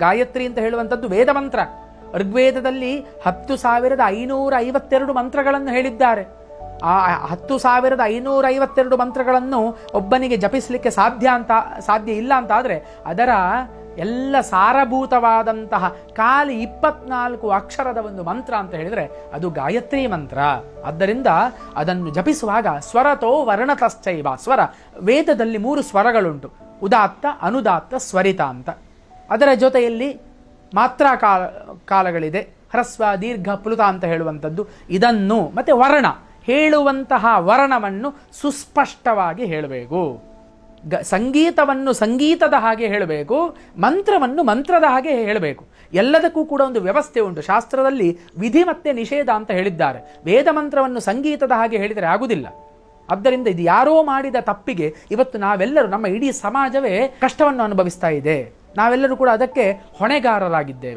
ಗಾಯತ್ರಿ ಅಂತ ಹೇಳುವಂಥದ್ದು ವೇದ ಮಂತ್ರ. ಋಗ್ವೇದದಲ್ಲಿ 10,552 ಮಂತ್ರಗಳನ್ನು ಹೇಳಿದ್ದಾರೆ. ಆ 10,552 ಮಂತ್ರಗಳನ್ನು ಒಬ್ಬನಿಗೆ ಜಪಿಸಲಿಕ್ಕೆ ಸಾಧ್ಯ ಇಲ್ಲ ಅಂತಾದರೆ ಅದರ ಎಲ್ಲ ಸಾರಭೂತವಾದಂತಹ 24 ಅಕ್ಷರದ ಒಂದು ಮಂತ್ರ ಅಂತ ಹೇಳಿದರೆ ಅದು ಗಾಯತ್ರಿ ಮಂತ್ರ. ಆದ್ದರಿಂದ ಅದನ್ನು ಜಪಿಸುವಾಗ ಸ್ವರತೋ ವರ್ಣತಶ್ಚೈವ, ಸ್ವರ ವೇದದಲ್ಲಿ 3 ಸ್ವರಗಳುಂಟು, ಉದಾತ್ತ, ಅನುದಾತ್ತ, ಸ್ವರಿತ ಅಂತ. ಅದರ ಜೊತೆಯಲ್ಲಿ ಮಾತ್ರಾ ಕಾಲಗಳಿದೆ, ಹ್ರಸ್ವ, ದೀರ್ಘ, ಪ್ಲುತ ಅಂತ ಹೇಳುವಂಥದ್ದು. ಇದನ್ನು ಮತ್ತೆ ವರ್ಣ ಹೇಳುವಂತಹ ವರ್ಣವನ್ನು ಸುಸ್ಪಷ್ಟವಾಗಿ ಹೇಳಬೇಕು. ಸಂಗೀತವನ್ನು ಸಂಗೀತದ ಹಾಗೆ ಹೇಳಬೇಕು, ಮಂತ್ರವನ್ನು ಮಂತ್ರದ ಹಾಗೆ ಹೇಳಬೇಕು. ಎಲ್ಲದಕ್ಕೂ ಕೂಡ ಒಂದು ವ್ಯವಸ್ಥೆ ಉಂಟು. ಶಾಸ್ತ್ರದಲ್ಲಿ ವಿಧಿ ಮತ್ತೆ ನಿಷೇಧ ಅಂತ ಹೇಳಿದ್ದಾರೆ. ವೇದ ಮಂತ್ರವನ್ನು ಸಂಗೀತದ ಹಾಗೆ ಹೇಳಿದರೆ ಆಗುವುದಿಲ್ಲ. ಆದ್ದರಿಂದ ಇದು ಯಾರೋ ಮಾಡಿದ ತಪ್ಪಿಗೆ ಇವತ್ತು ನಾವೆಲ್ಲರೂ, ನಮ್ಮ ಇಡೀ ಸಮಾಜವೇ ಕಷ್ಟವನ್ನು ಅನುಭವಿಸ್ತಾ ಇದೆ. ನಾವೆಲ್ಲರೂ ಕೂಡ ಅದಕ್ಕೆ ಹೊಣೆಗಾರರಾಗಿದ್ದೇವೆ.